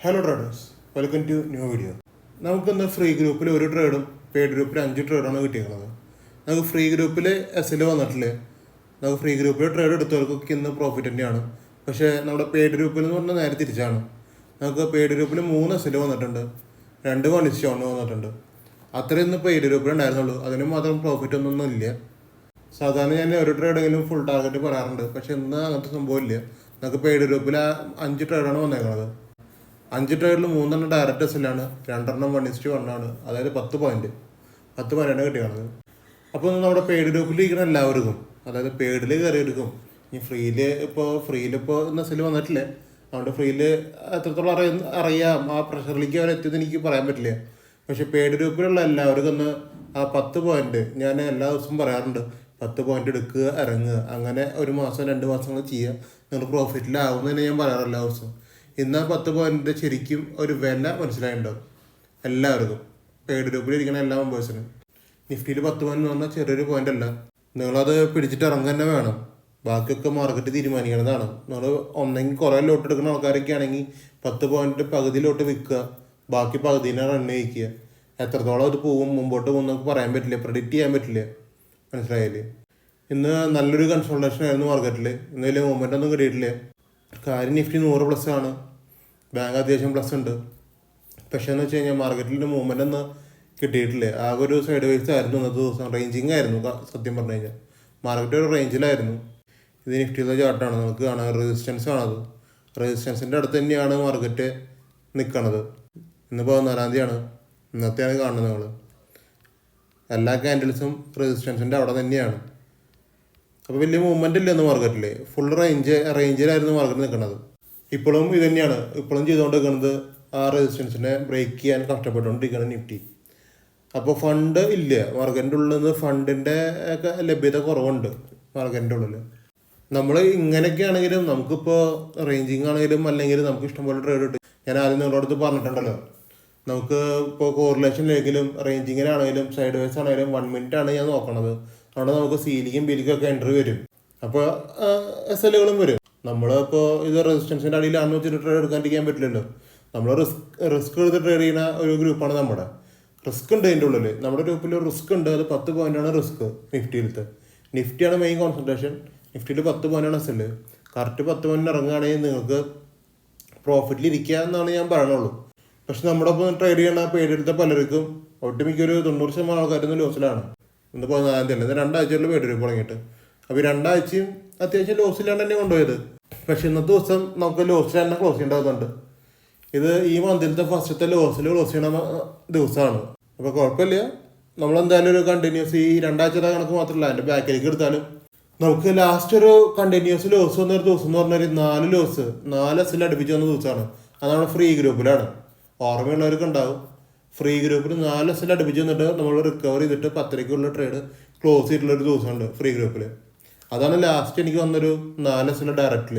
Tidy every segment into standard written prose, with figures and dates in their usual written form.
Hello traders, welcome to new video. നമുക്കിന്ന് free ഗ്രൂപ്പിൽ ഒരു ട്രേഡും പെയ്ഡ് ഗ്രൂപ്പിൽ 5 ട്രേഡാണ് കിട്ടിയിരിക്കുന്നത്. നമുക്ക് ഫ്രീ ഗ്രൂപ്പിൽ എസ്സിൽ വന്നിട്ടില്ലേ, നമുക്ക് ഫ്രീ ഗ്രൂപ്പിൽ ട്രേഡ് എടുത്തവർക്കൊക്കെ ഇന്ന് പ്രോഫിറ്റ് തന്നെയാണ്. പക്ഷേ നമ്മുടെ പെയ്ഡ് ഗ്രൂപ്പിൽ എന്ന് പറഞ്ഞാൽ നേരെ തിരിച്ചാണ്. നമുക്ക് പെയ്ഡ് ഗ്രൂപ്പിൽ 3 എസ്സിൽ വന്നിട്ടുണ്ട്, 2 1:1 വന്നിട്ടുണ്ട്. അത്രയും ഇന്ന് പെയ്ഡ് ഗ്രൂപ്പിൽ ഉണ്ടായിരുന്നുള്ളൂ. അതിന് മാത്രം പ്രോഫിറ്റ് ഒന്നും ഇല്ല. സാധാരണ ഞാൻ ഒരു ട്രേഡെങ്കിലും ഫുൾ ടാർഗറ്റ് പറയാറുണ്ട്, പക്ഷെ ഇന്ന് അങ്ങനത്തെ സംഭവം ഇല്ല. നമുക്ക് പെയ്ഡ് ഗ്രൂപ്പിൽ 5 ട്രേഡാണ് വന്നേക്കുന്നത്. 5 ട്രേഡിൽ 3 ഡയറക്റ്റ് എസ്സിലാണ്, 2 1:1 ആണ്. അതായത് 10 പോയിൻ്റാണ് കിട്ടിയത്. അപ്പോൾ നമ്മുടെ പെയ്ഡ് ഗ്രൂപ്പിൽ ഇരിക്കുന്ന എല്ലാവർക്കും, അതായത് പെയ്ഡിൽ കയറിയെടുക്കും. ഈ ഫ്രീയിലിപ്പോൾ ഇന്ന് എസ്സിൽ വന്നിട്ടില്ലേ, അതുകൊണ്ട് ഫ്രീയിൽ എത്രത്തോളം അറിയാം ആ പ്രഷറിലേക്ക് അവരെത്തിയത് എനിക്ക് പറയാൻ പറ്റില്ല. പക്ഷെ പെയ്ഡ് ഗ്രൂപ്പിലുള്ള എല്ലാവർക്കും ഒന്ന് ആ 10 പോയിന്റ് ഞാൻ എല്ലാ ദിവസവും പറയാറുണ്ട്. 10 പോയിന്റ് എടുക്കുക, ഇറങ്ങുക, അങ്ങനെ 1 മാസം 2 മാസങ്ങൾ ചെയ്യുക, നിങ്ങൾ പ്രോഫിറ്റിലാവുമെന്ന് തന്നെ ഞാൻ പറയാറ് എല്ലാ ദിവസവും. ഇന്ന് 10 പോയിന്റ് ശരിക്കും ഒരു വില മനസ്സിലായിട്ടുണ്ടാവും എല്ലാവർക്കും, പെയ്ഡ് ഗ്രൂപ്പിൽ ഇരിക്കുന്ന എല്ലാ മെമ്പേഴ്സിനും. നിഫ്റ്റിയിൽ 10 പോയിന്റ് എന്ന് പറഞ്ഞാൽ ചെറിയൊരു പോയിന്റ് അല്ല. നിങ്ങളത് പിടിച്ചിട്ട് ഇറങ്ങുക തന്നെ വേണം. ബാക്കിയൊക്കെ മാർക്കറ്റ് തീരുമാനിക്കുന്നതാണ്. നിങ്ങൾ ഒന്നെങ്കിൽ കുറേ ലോട്ട് എടുക്കുന്ന ആൾക്കാരൊക്കെ ആണെങ്കിൽ 10 പോയിന്റ് പകുതി ലോട്ട് വിൽക്കുക, ബാക്കി പകുതിനെ റൺ ചെയ്യിക്കുക. എത്രത്തോളം അത് പോകും, മുമ്പോട്ട് പോകും നമുക്ക് പറയാൻ പറ്റില്ല, പ്രെഡിക്റ്റ് ചെയ്യാൻ പറ്റില്ല. മനസ്സിലായില്ലേ? ഇന്ന് നല്ലൊരു കൺസൾട്ടേഷൻ ആയിരുന്നു മാർക്കറ്റിൽ. ഇന്ന് വലിയ മൂവ്മെൻ്റ് ഒന്നും കിട്ടിയിട്ടില്ല. കാര്യം നിഫ്റ്റി 100+ ആണ്, ബാങ്ക് അത്യാവശ്യം പ്ലസ് ഉണ്ട്. പക്ഷേ എന്ന് വെച്ച് കഴിഞ്ഞാൽ മാർക്കറ്റിൻ്റെ മൂവ്മെൻ്റ് ഒന്നും കിട്ടിയിട്ടില്ല. ആകെ ഒരു സൈഡ് വൈസ് ആയിരുന്നു ഇന്നത്തെ ദിവസം. റേഞ്ചിങ് ആയിരുന്നു സത്യം പറഞ്ഞു കഴിഞ്ഞാൽ. മാർക്കറ്റ് ഒരു റേഞ്ചിലായിരുന്നു. ഇത് നിഫ്റ്റിയിലെ ചാർട്ടാണ്, നമുക്ക് കാണാം. റെസിസ്റ്റൻസ് ആണത്. റെസിസ്റ്റൻസിൻ്റെ അടുത്ത് തന്നെയാണ് മാർക്കറ്റ് നിൽക്കണത്. ഇന്ന് 14-ാം തീയതിയാണ്. ഇന്നത്തെയാണ് കാണുന്നത് നിങ്ങൾ. എല്ലാ ക്യാൻഡിൽസും റെസിസ്റ്റൻസിൻ്റെ അവിടെ തന്നെയാണ്. അപ്പോൾ വലിയ മൂവ്മെൻ്റ് ഇല്ല ഇന്ന് മാർക്കറ്റിൽ. ഫുൾ റേഞ്ചിലായിരുന്നു മാർക്കറ്റ് നിൽക്കുന്നത്. ഇപ്പോഴും ഇത് തന്നെയാണ്. ഇപ്പോഴും ചെയ്തുകൊണ്ടിരിക്കുന്നത് ആ റെസിസ്റ്റൻസിനെ ബ്രേക്ക് ചെയ്യാൻ കഷ്ടപ്പെട്ടുകൊണ്ടിരിക്കുകയാണ് നിഫ്റ്റി. അപ്പോൾ ഫണ്ട് ഇല്ല മാർക്കറ്റിൻ്റെ ഉള്ളിൽ നിന്ന്. ഫണ്ടിൻ്റെ ഒക്കെ ലഭ്യത കുറവുണ്ട് മാർക്കറ്റിൻ്റെ ഉള്ളിൽ. നമ്മൾ ഇങ്ങനെയൊക്കെ ആണെങ്കിലും നമുക്കിപ്പോൾ റേഞ്ചിങ് ആണെങ്കിലും അല്ലെങ്കിൽ നമുക്ക് ഇഷ്ടംപോലെ ട്രേഡ് കിട്ടും. ഞാൻ ആദ്യം നിങ്ങളുടെ അടുത്ത് പറഞ്ഞിട്ടുണ്ടല്ലോ, നമുക്ക് ഇപ്പോൾ കോറിലേഷനിലെങ്കിലും റേഞ്ചിങ്ങിനാണെങ്കിലും സൈഡ് വൈസ് ആണെങ്കിലും 1 മിനിറ്റ് ആണ് ഞാൻ നോക്കണത്. അവിടെ നമുക്ക് സീലിക്കും ബിലിക്കും ഒക്കെ എൻട്രി വരും, അപ്പോൾ എസ്എല്ലുകളും വരും. നമ്മളിപ്പോൾ ഇത് റെസിസ്റ്റൻസിൻ്റെ അടിയിലാണെന്ന് വെച്ചിട്ട് ട്രേഡ് എടുക്കാണ്ടിരിക്കാൻ പറ്റില്ലല്ലോ. നമ്മൾ റിസ്ക് എടുത്ത് ട്രേഡ് ചെയ്യുന്ന ഒരു ഗ്രൂപ്പാണ് നമ്മുടെ. റിസ്ക് ഉണ്ട് അതിൻ്റെ ഉള്ളിൽ. നമ്മുടെ ഗ്രൂപ്പിൽ റിസ്ക് ഉണ്ട്. അത് 10 പോയിൻ്റാണ് റിസ്ക്. നിഫ്റ്റിയാണ് മെയിൻ കോൺസെൻട്രേഷൻ. നിഫ്റ്റിയിൽ 10 പോയിൻ്റാണ് എസ്എല്ല്. കറക്റ്റ് 10 പോയിൻ്റ് ഇറങ്ങുകയാണെങ്കിൽ നിങ്ങൾക്ക് പ്രോഫിറ്റിൽ ഇരിക്കുക എന്നാണ് ഞാൻ പറയണുള്ളൂ. പക്ഷെ നമ്മുടെ ഒപ്പം ട്രേഡ് ചെയ്യണ പേരെടുത്ത പലർക്കും ഒട്ടുമിക്കൊരു 90% ആൾക്കാരൊന്നും ലോസിലാണ്. ഇന്ന് 14-ാം തീയതി അല്ല, 2 ആഴ്ചകളിൽ പേര് തുടങ്ങിയിട്ട്. അപ്പോൾ 2 ആഴ്ചയും അത്യാവശ്യം ലോസിലാണ് തന്നെ കൊണ്ടുപോയത്. പക്ഷെ ഇന്നത്തെ ദിവസം നമുക്ക് ലോസിൽ തന്നെ ക്ലോസ് ചെയ്യേണ്ടതുണ്ട്. ഇത് ഈ മന്തിലത്തെ ഫസ്റ്റത്തെ ലോസിൽ ക്ലോസ് ചെയ്യണ ദിവസമാണ്. അപ്പോൾ കുഴപ്പമില്ല, നമ്മളെന്തായാലും ഒരു കണ്ടിന്യൂസ് ഈ 2 ആഴ്ചത്തെ കണക്ക് മാത്രമല്ല, അതിൻ്റെ ബാക്കിലേക്ക് എടുത്താലും നമുക്ക് ലാസ്റ്റ് ഒരു കണ്ടിന്യൂസ് ലോസ് വന്നൊരു ദിവസം എന്ന് പറഞ്ഞാൽ 4 എസ്സിൽ അടുപ്പിച്ച് വന്ന ദിവസമാണ്. അത് നമ്മുടെ ഫ്രീ ഗ്രൂപ്പിലാണ്. ഓർമ്മയുള്ളവർക്ക് ഉണ്ടാവും. ഫ്രീ ഗ്രൂപ്പിൽ 4 എസ്സിൽ അടുപ്പിച്ച് വന്നിട്ട് നമ്മൾ റിക്കവർ ചെയ്തിട്ട് 10-ക്കുള്ള ട്രേഡ് ക്ലോസ് ചെയ്തിട്ടുള്ളൊരു ദിവസമുണ്ട് ഫ്രീ ഗ്രൂപ്പിൽ. അതാണ് ലാസ്റ്റ് എനിക്ക് വന്നൊരു 4 എസ്സിൽ ഡയറക്റ്റിൽ.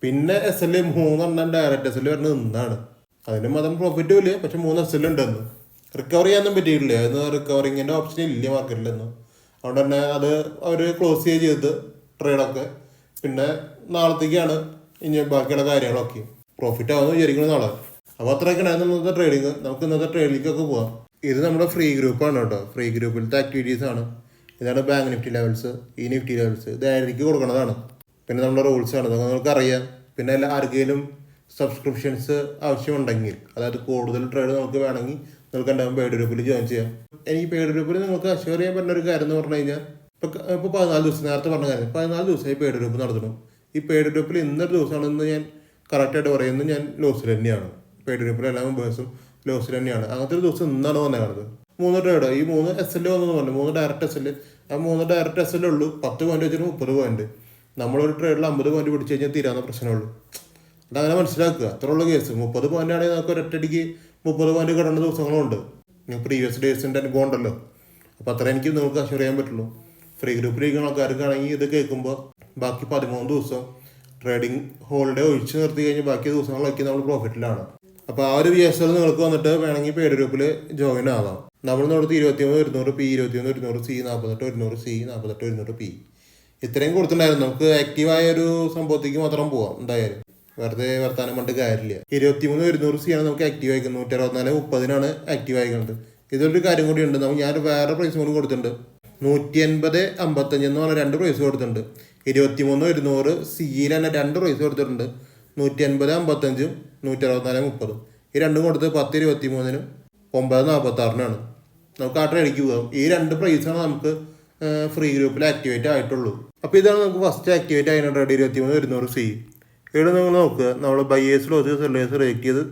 പിന്നെ എസ്എൽ 3 ഡയറക്റ്റ് എസ്എൽ വരുന്നത് ഇന്നാണ്. അതിന് മാത്രം പ്രോഫിറ്റും ഇല്ല, പക്ഷെ 3 എസ്എൽ ഉണ്ടെന്ന്. റിക്കവർ ചെയ്യാനൊന്നും പറ്റിയിട്ടില്ല. അതിന് റിക്കവറിങ്ങിൻ്റെ ഓപ്ഷൻ ഇല്ല മാർക്കറ്റിലെന്ന്. അതുകൊണ്ട് തന്നെ അത് അവർ ക്ലോസ് ചെയ്ത് ട്രേഡൊക്കെ പിന്നെ നാളത്തേക്കാണ് ഇനി ബാക്കിയുള്ള കാര്യങ്ങളൊക്കെ. പ്രോഫിറ്റ് ആവുമെന്ന് വിചാരിക്കുന്നത് നാളെ. അപ്പോൾ അത്രയൊക്കെയാണ് ഇന്നത്തെ ട്രേഡിങ്. നമുക്ക് ഇന്നത്തെ ട്രേഡിലേക്കൊക്കെ പോകാം. ഇത് നമ്മുടെ ഫ്രീ ഗ്രൂപ്പാണ് കേട്ടോ. ഫ്രീ ഗ്രൂപ്പിലത്തെ ആക്ടിവിറ്റീസ് ആണ്. ഇതാണ് ബാങ്ക് നിഫ്റ്റി ലെവൽസ്, ഈ നിഫ്റ്റി ലെവൽസ്. ഇത് എനിക്ക് കൊടുക്കുന്നതാണ്. പിന്നെ നമ്മുടെ റൂൾസ് ആണ്, അതൊക്കെ നിങ്ങൾക്ക് അറിയാം. പിന്നെ ആർക്കെങ്കിലും സബ്സ്ക്രിപ്ഷൻസ് ആവശ്യമുണ്ടെങ്കിൽ, അതായത് കൂടുതൽ ട്രേഡ് നമുക്ക് വേണമെങ്കിൽ നിങ്ങൾക്ക് എൻ്റെ പെയ്ഡ് ഗ്രൂപ്പിൽ ജോയിൻ ചെയ്യാം. എനിക്ക് പെയ്ഡ് ഗ്രൂപ്പിൽ നിങ്ങൾക്ക് അഷ്യൂർ ചെയ്യാൻ പറ്റുന്ന ഒരു കാര്യം എന്ന് പറഞ്ഞു കഴിഞ്ഞാൽ, ഇപ്പോൾ 14 ദിവസം നേരത്തെ പറഞ്ഞ കാര്യം, 14 ദിവസമായി പെയ്ഡ് ഗ്രൂപ്പ് നടത്തണം. ഈ പെയ്ഡ് ഗ്രൂപ്പിൽ ഇന്നൊരു ദിവസമാണെന്ന് ഞാൻ കറക്റ്റായിട്ട് പറയുന്നത്. ഞാൻ ലോസിൽ തന്നെയാണ്. പെയ്ഡ് ഗ്രൂപ്പിൽ എല്ലാ മെമ്പേഴ്സും ലോസിൽ തന്നെയാണ്. അങ്ങനത്തെ ഒരു ദിവസം ഇന്നാണ് വന്നേക്കുന്നത്. 3 ട്രേഡ്, ഈ 3 എസ്എൽ വന്നെന്ന് പറഞ്ഞു. 3 ഡയറക്റ്റ് എസ്എൽ. ആ 3 ഡയറക്റ്റ് എസ്എൽ ഉള്ളൂ. 10 പോയിന്റ് വെച്ചിട്ട് 30 പോയിന്റ്. നമ്മളൊരു ട്രേഡിൽ 50 പോയിന്റ് പിടിച്ച് കഴിഞ്ഞാൽ തീരാവുന്ന പ്രശ്നമുള്ളൂ. അതങ്ങനെ മനസ്സിലാക്കുക. അത്രയുള്ള കേസ്. 30 പോയിന്റ് ആണെങ്കിൽ നമുക്ക് ഒരൊറ്റടിക്ക് 30 പോയിന്റ് കിടേണ്ട ദിവസങ്ങളുണ്ട്. പ്രീവിയസ് ഡേയ്സിൻ്റെ അനുഭവം ഉണ്ടല്ലോ. അപ്പോൾ അത്ര എനിക്ക് നിങ്ങൾക്ക് അഷ്യൂർ ചെയ്യാൻ പറ്റുള്ളൂ. ഫ്രീ ഗ്രൂപ്പിലിരിക്കുന്ന ആൾക്കാർക്കാണെങ്കിൽ ഇത് കേൾക്കുമ്പോൾ ബാക്കി 13 ദിവസം ട്രേഡിങ് ഹോളിഡേ ഒഴിച്ച് നിർത്തി കഴിഞ്ഞ് ബാക്കി ദിവസങ്ങളൊക്കെ നമ്മൾ പ്രോഫിറ്റിലാണ്. അപ്പോൾ ആ ഒരു VSL നിങ്ങൾക്ക് വന്നിട്ട് വേണമെങ്കിൽ പെയ്ഡ് ഗ്രൂപ്പിൽ ജോയിൻ ആവാം. നമ്മൾ കൊടുത്ത് 23 P, 21 C, 48 C, 48 P ഇത്രയും കൊടുത്തിട്ടുണ്ടായിരുന്നു. നമുക്ക് ആക്റ്റീവായ ഒരു സംഭവത്തേക്ക് മാത്രം പോവാം. എന്തായാലും വെറുതെ വർത്താനം കൊണ്ട് കാര്യമില്ല. 23,100 ആണ് നമുക്ക് ആക്റ്റീവ് ആയിരിക്കുന്നത്. 164.30 ആക്റ്റീവ് ആയിക്കുന്നത്. ഇതൊരു കാര്യം കൂടി ഉണ്ട്. ഞാൻ വേറെ പ്രൈസ് കൂടി കൊടുത്തിട്ടുണ്ട്. 150.55 എന്ന് പറഞ്ഞ 2 പ്രൈസ് കൊടുത്തിട്ടുണ്ട്. 23,100 സിയിൽ തന്നെ 2 പ്രൈസ് കൊടുത്തിട്ടുണ്ട്. 150.55 164.30 ഈ രണ്ടും കൊടുത്ത് 10.23 9.46 നമുക്ക് ആ ട്രേഡിലേക്ക് പോകാം. ഈ 2 പ്രൈസാണ് നമുക്ക് ഫ്രീ ഗ്രൂപ്പിൽ ആക്ടിവേറ്റ് ആയിട്ടുള്ളൂ. അപ്പോൾ ഇതാണ് നമുക്ക് ഫസ്റ്റ് ആക്ടിവേറ്റ് ആയിരുന്ന ട്രേഡ് 23,100 സി. ഇവിടെ നിങ്ങൾ നോക്കുക, നമ്മൾ ബയേഴ്സ് ലോസ് സെല്ലേഴ്സ് റിജക്ട് ചെയ്ത്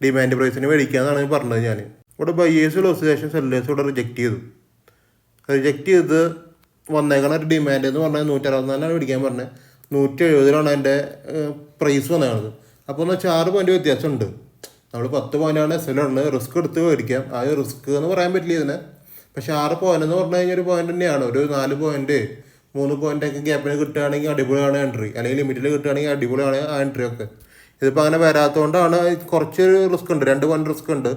ഡിമാൻഡ് പ്രൈസിന് മേടിക്കാമെന്നാണ് പറഞ്ഞത്. ഞാൻ ഇവിടെ ബയേഴ്സ് ലോസ് ശേഷം സെല്ലേഴ്സ് ഇവിടെ റിജക്ട് ചെയ്ത് വന്നേക്കണ ഒരു ഡിമാൻഡ് എന്ന് പറഞ്ഞാൽ 164 മേടിക്കാൻ പറഞ്ഞത് 170 അതിൻ്റെ പ്രൈസ് വന്നേക്കണത്. അപ്പോൾ എന്ന് വെച്ചാൽ 6 പോയിന്റ് വ്യത്യാസമുണ്ട്. നമ്മൾ 10 പോയിന്റാണ് എസ്എല്ലുള്ളത്. റിസ്ക് എടുത്ത് മേടിക്കാം. ആ റിസ്ക് എന്ന് പറയാൻ പറ്റില്ല ഇതിനെ. പക്ഷെ 6 പോയിന്റ് എന്ന് പറഞ്ഞു കഴിഞ്ഞാൽ ഒരു പോയിന്റ് തന്നെയാണ്. ഒരു 4 പോയിന്റ് 3 പോയിന്റൊക്കെ ഗ്യാപ്പിന് കിട്ടുകയാണെങ്കിൽ അടിപൊളിയാണ് എൻട്രി, അല്ലെങ്കിൽ ലിമിറ്റിൽ കിട്ടുകയാണെങ്കിൽ അടിപൊളിയാണ് ആ എൻട്രി ഒക്കെ. ഇതിപ്പോൾ അങ്ങനെ വരാത്തതുകൊണ്ടാണ് കുറച്ച് റിസ്ക് ഉണ്ട്, 2 പോയിന്റ് റിസ്ക് ഉണ്ട്.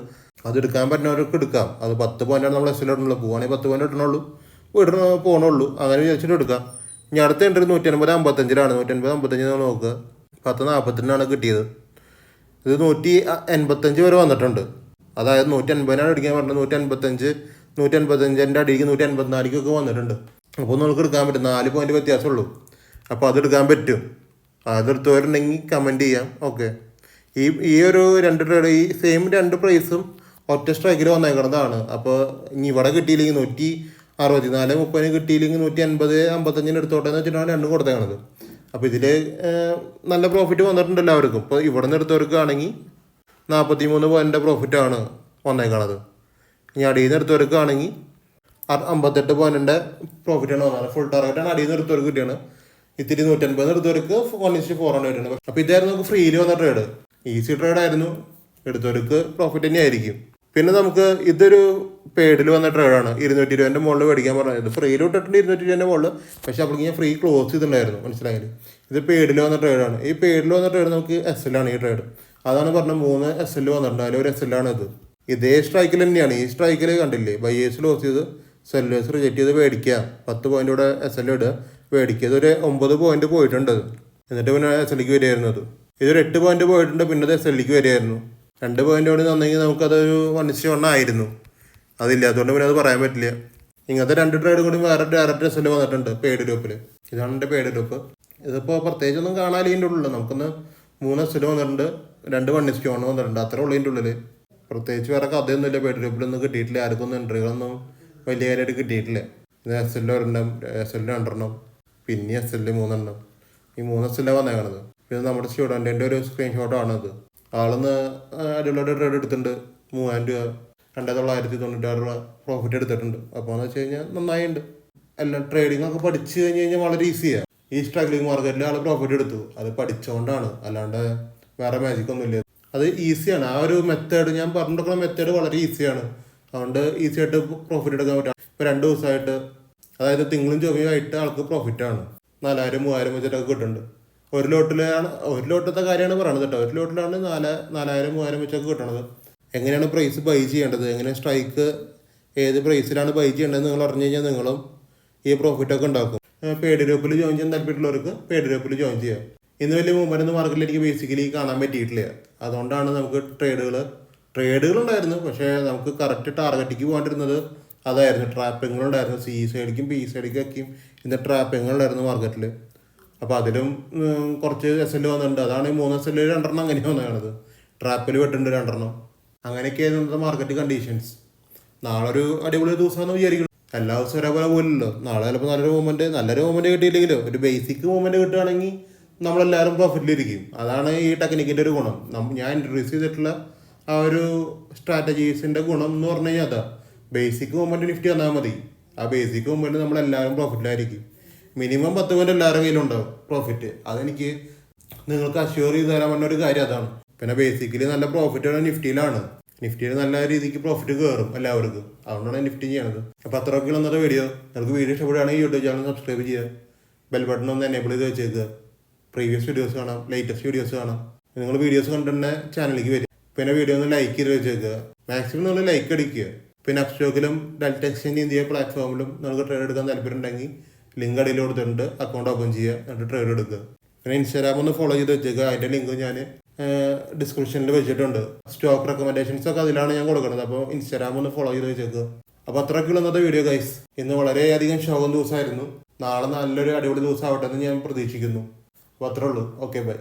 അത് എടുക്കാൻ പറ്റുന്നവർക്ക് എടുക്കാം. അത് 10 പോയിന്റാണ് നമ്മൾ എസ്എല്ലിടുന്നുള്ളൂ. പോകുകയാണെങ്കിൽ 10 പോയിന്റ് ഇടണുള്ളൂ, പോകണുള്ളൂ. അങ്ങനെ വിചാരിച്ചിട്ട് എടുക്കാം. ഇനി അടുത്ത എൻട്രി 150.55 150.55 നോക്കുക. 10.42 കിട്ടിയത്. ഇത് 185 വരെ വന്നിട്ടുണ്ട്. അതായത് 180 അടിക്കാൻ പറഞ്ഞത് 155 അടിക്ക് 184 വന്നിട്ടുണ്ട്. അപ്പോൾ നമുക്ക് എടുക്കാൻ പറ്റും. 4 പോയിന്റ് വ്യത്യാസമുള്ളൂ. അപ്പോൾ അതെടുക്കാൻ പറ്റും. അതെടുത്തവരുണ്ടെങ്കിൽ കമൻറ്റ് ചെയ്യാം. ഓക്കെ, ഈ ഒരു 2 ട്രേഡ് ഈ സെയിം 2 പ്രൈസും ഒറ്റ സ്ട്രൈക്കിൽ വന്നേക്കുന്നതാണ്. അപ്പോൾ ഇനി ഇവിടെ കിട്ടിയില്ലെങ്കിൽ 164.30 കിട്ടിയില്ലെങ്കിൽ 150.55 എടുത്തോട്ടെ എന്ന് വെച്ചിട്ടാണ് 2 കൊടുത്തേക്കണത്. അപ്പോൾ ഇതിൽ നല്ല പ്രോഫിറ്റ് വന്നിട്ടുണ്ട് എല്ലാവർക്കും. ഇപ്പോൾ ഇവിടെ നിന്ന് എടുത്തവർക്കാണെങ്കിൽ 43 പോയിൻ്റ് പ്രോഫിറ്റാണ് വന്നേക്കണത്. ഇനി അടിയിൽ നിന്ന് എടുത്തവർക്കാണെങ്കിൽ 58 പോയിൻറ്റിൻ്റെ പ്രോഫിറ്റാണ് വന്നത്. ഫുൾ ടാർഗറ്റാണ് അടിയിൽ നിന്ന് എടുത്തവർക്ക് കിട്ടിയാണ്. ഇത്തിരി 150 എടുത്തവർക്ക് 1:4 ആണ് വരുന്നത്. അപ്പോൾ ഇതായിരുന്നു നമുക്ക് ഫ്രീയിൽ വന്ന ട്രേഡ്. ഈസി ട്രേഡായിരുന്നു. എടുത്തവർക്ക് പ്രോഫിറ്റ് തന്നെ ആയിരിക്കും. പിന്നെ നമുക്ക് ഇതൊരു പെയ്ഡിൽ വന്ന ട്രേഡാണ്. 220 മുകളിൽ മേടിക്കാൻ പറഞ്ഞത്. ഇത് ഫ്രീയിൽ ഇട്ടിട്ടുണ്ട് 220 മുകളിൽ. പക്ഷേ അപ്പോഴേക്ക് ഞാൻ ഫ്രീ ക്ലോസ് ചെയ്തിട്ടുണ്ടായിരുന്നു. മനസ്സിലായാലും ഇത് പെയ്ഡിൽ വന്ന ട്രേഡാണ്. ഈ പെയ്ഡിൽ വന്ന ട്രേഡ് നമുക്ക് SL ആണ് ഈ ട്രേഡ്. അതാണ് പറഞ്ഞത് 3 SL വന്നിട്ടുണ്ട്. അതിലൊരു SL ആണ് ഇത്. ഇതേ സ്ട്രൈക്കിൽ തന്നെയാണ്. ഈ സ്ട്രൈക്കിൽ കണ്ടില്ലേ, ബയേഴ്സ് ലോസ് ചെയ്ത് സെല്ലേഴ്സ് റിജക്റ്റ് ചെയ്ത് മേടിക്കാം. 10 പോയിൻ്റ് SL ഇടുക, മേടിക്കുക. ഇതൊരു 9 പോയിന്റ് പോയിട്ടുണ്ട്. എന്നിട്ട് പിന്നെ SLക്ക് വരികയായിരുന്നത്. ഇതൊരു 8 പോയിന്റ് പോയിട്ടുണ്ട്. പിന്നെ അത് SLക്ക് വരികയായിരുന്നു. 2 പോയിന്റ് കൂടി തന്നെങ്കിൽ നമുക്കതൊരു 1:1 ആയിരുന്നു. അതില്ലാത്തതുകൊണ്ട് പിന്നെ അത് പറയാൻ പറ്റില്ല. ഇങ്ങനത്തെ 2 ട്രേഡ് കൂടി വേറെ ഡയറക്റ്റ് SL വന്നിട്ടുണ്ട് പെയ്ഡ് ഗ്രൂപ്പിൽ. ഇതാണ് എൻ്റെ പെയ്ഡ് ഗ്രൂപ്പ്. ഇതിപ്പോൾ പ്രത്യേകിച്ചൊന്നും കാണാനിതിൻ്റെ ഉള്ളിൽ. നമുക്കൊന്ന് 3 SL വന്നിട്ടുണ്ട്, 2 1:1 വന്നിട്ടുണ്ട്. അത്രേ ഉള്ളൂ ഇതിൻ്റെ ഉള്ളിൽ. പ്രത്യേകിച്ച് വേറെ കഥയൊന്നുമില്ല. പെയ്ഡ് ഗ്രൂപ്പിലൊന്നും കിട്ടിയിട്ടില്ല. ആർക്കൊന്നും എൻട്രികളൊന്നും വലിയ കാര്യമായിട്ട് കിട്ടിയിട്ടില്ല. ഇത് SL ഒരെണ്ണം, SL 2 പിന്നെ SL 3. ഈ 3 SL വന്നേക്കണത്. ഇത് നമ്മുടെ സ്റ്റുഡൻറ്റിൻ്റെ ഒരു സ്ക്രീൻഷോട്ടാണത്. ആളെന്ന് അടിപൊളിയായിട്ട് ട്രേഡ് എടുത്തിട്ടുണ്ട്. 3000 രൂപ 2996 പ്രോഫിറ്റ് എടുത്തിട്ടുണ്ട്. അപ്പോൾ എന്ന് വെച്ച് കഴിഞ്ഞാൽ നന്നായിട്ടുണ്ട്. എല്ലാം ട്രേഡിംഗ് ഒക്കെ പഠിച്ചു കഴിഞ്ഞാൽ വളരെ ഈസിയാണ്. ഈ സ്ട്രഗ്ലിംഗ് മാർക്കറ്റിൽ ആൾ പ്രോഫിറ്റ് എടുത്തു. അത് പഠിച്ചുകൊണ്ടാണ്, അല്ലാണ്ട് വേറെ മാജിക് ഒന്നുമില്ല. അത് ഈസിയാണ്. ആ ഒരു മെത്തേഡ് ഞാൻ പറഞ്ഞിട്ടുള്ള മെത്തേഡ് വളരെ ഈസിയാണ്. അതുകൊണ്ട് ഈസി ആയിട്ട് പ്രോഫിറ്റ് എടുക്കാൻ പറ്റും. ഇപ്പോൾ 2 ദിവസമായിട്ട്, അതായത് തിങ്കളും ചൊവ്വയായിട്ട് ആൾക്ക് പ്രോഫിറ്റാണ്. 4000-3000 വെച്ചിട്ടൊക്കെ കിട്ടുന്നുണ്ട്. ഒരു ലോട്ടത്തെ കാര്യമാണ് പറയണത് കേട്ടോ. ഒരു ലോട്ടിലാണ് 4000-3000 വെച്ചൊക്കെ കിട്ടണത്. എങ്ങനെയാണ് പ്രൈസ് ബൈ ചെയ്യേണ്ടത്, എങ്ങനെ സ്ട്രൈക്ക് ഏത് പ്രൈസിലാണ് ബൈ ചെയ്യേണ്ടത് നിങ്ങൾ അറിഞ്ഞു കഴിഞ്ഞാൽ നിങ്ങളും ഈ പ്രോഫിറ്റൊക്കെ ഉണ്ടാക്കും. പെയ്ഡ് ഗ്രൂപ്പിൽ ജോയിൻ ചെയ്യാൻ താല്പര്യമുള്ളവർക്ക് പെയ്ഡ് ഗ്രൂപ്പിൽ ജോയിൻ ചെയ്യാം. ഇന്ന് വലിയ മൂവ്മെൻറ്റ് മാർക്കറ്റിൽ എനിക്ക് ബേസിക്കലി കാണാൻ പറ്റിയിട്ടില്ല. അതുകൊണ്ടാണ് നമുക്ക് ട്രേഡുകളുണ്ടായിരുന്നു. പക്ഷേ നമുക്ക് കറക്റ്റ് ടാർഗറ്റിക്ക് പോകാണ്ടിരുന്നത് അതായിരുന്നു. ട്രാപ്പിങ്ങുകളുണ്ടായിരുന്നു. സി സൈഡിക്കും ബി സൈഡിക്കൊക്കെയും ഇന്ന് ട്രാപ്പിങ്ങുകളുണ്ടായിരുന്നു മാർക്കറ്റിൽ. അപ്പോൾ അതിലും കുറച്ച് SL വന്നിട്ടുണ്ട്. അതാണ് ഈ 3 SL 2 അങ്ങനെ വന്നതാണത്. ട്രാപ്പിൽ വെട്ടുണ്ട് 2. അങ്ങനെയൊക്കെയായിരുന്നു ഇന്നത്തെ മാർക്കറ്റ് കണ്ടീഷൻസ്. നാളെ ഒരു അടിപൊളി ദിവസമാണെന്ന് വിചാരിക്കണം. എല്ലാ ദിവസവും ഒരേപോലെ പോലല്ലോ. നാളെ ചിലപ്പോൾ നല്ലൊരു മൂവ്മെൻറ്റ് കിട്ടിയില്ലെങ്കിലോ ഒരു ബേസിക് മൂവ്മെൻറ്റ് കിട്ടുകയാണെങ്കിൽ നമ്മളെല്ലാവരും പ്രോഫിറ്റിലിരിക്കും. അതാണ് ഈ ടെക്നിക്കിൻ്റെ ഒരു ഗുണം. ഞാൻ ഇൻട്രൊഡ്യൂസ് ചെയ്തിട്ടുള്ള ആ ഒരു സ്ട്രാറ്റജീസിൻ്റെ ഗുണം എന്ന് പറഞ്ഞു കഴിഞ്ഞാൽ അതാ. ബേസിക് മൂവ്മെൻറ്റ് നിഫ്റ്റി വന്നാൽ മതി. ആ ബേസിക് മൂവ്മെൻറ്റ് നമ്മളെല്ലാവരും പ്രോഫിറ്റിലായിരിക്കും. മിനിമം 10 പോയിന്റ് എല്ലാവരുടെ കയ്യിലുണ്ടാവും പ്രോഫിറ്റ്. അതെനിക്ക് നിങ്ങൾക്ക് അഷ്യൂർ ചെയ്ത് തരാൻ പറ്റുന്ന ഒരു കാര്യം അതാണ്. പിന്നെ ബേസിക്കലി നല്ല പ്രോഫിറ്റ് നിഫ്റ്റിയിലാണ്. നിഫ്റ്റിയിൽ നല്ല രീതിക്ക് പ്രോഫിറ്റ് കയറും എല്ലാവർക്കും. അതുകൊണ്ടാണ് നിഫ്റ്റി ചെയ്യണത്. അപ്പോൾ അത്രയൊക്കെയുള്ള ഇന്നത്തെ വീഡിയോ. നിങ്ങൾക്ക് വീഡിയോ ഇഷ്ടപ്പെടുകയാണെങ്കിൽ യൂട്യൂബ് ചാനൽ സബ്സ്ക്രൈബ് ചെയ്യുക. ബെൽ ബട്ടൺ ഒന്ന് എനേബിൾ ചെയ്ത് വെച്ചേക്കുക. പ്രീവിയസ് വീഡിയോസ് കാണാം, ലേറ്റസ്റ്റ് വീഡിയോസ് കാണാം. നിങ്ങൾ വീഡിയോസ് കണ്ടിട്ട് ചാനലിലേക്ക് വരും. പിന്നെ വീഡിയോ ഒന്ന് ലൈക്ക് ചെയ്ത് വെച്ചേക്കുക. മാക്സിമം നിങ്ങൾ ലൈക്ക് അടിക്കുക. പിന്നെ അപ്സ്റ്റോക്കിലും ഡെൽറ്റ എക്സ്ചേഞ്ച് ഇന്ത്യ പ്ലാറ്റ്ഫോമിലും നിങ്ങൾക്ക് ട്രേഡ് എടുക്കാൻ താല്പര്യം ഉണ്ടെങ്കിൽ ലിങ്ക് അടിയിൽ കൊടുത്തിട്ടുണ്ട്. അക്കൗണ്ട് ഓപ്പൺ ചെയ്യുക, എന്നിട്ട് ട്രേഡ് എടുക്കുക. പിന്നെ ഇൻസ്റ്റാഗ്രാം ഒന്ന് ഫോളോ ചെയ്ത് വെച്ചേക്കുക. അതിൻ്റെ ലിങ്ക് ഞാൻ ഡിസ്ക്രിപ്ഷനിൽ വെച്ചിട്ടുണ്ട്. സ്റ്റോക്ക് റെക്കമെൻഡേഷൻസ് ഒക്കെ അതിലാണ് ഞാൻ കൊടുക്കുന്നത്. അപ്പോൾ ഇൻസ്റ്റാഗ്രാം ഒന്ന് ഫോളോ ചെയ്ത് വെച്ചേക്കുക. അപ്പോൾ അത്രയ്ക്കുള്ള ഇന്നത്തെ വീഡിയോ ഗൈസ്. ഇന്ന് വളരെയധികം ശോകം ദിവസമായിരുന്നു. നാളെ നല്ലൊരു അടിപൊളി ദിവസം ആവട്ടെ എന്ന് ഞാൻ പ്രതീക്ഷിക്കുന്നു. അപ്പോൾ അത്രേ ഉള്ളൂ. Okay bye.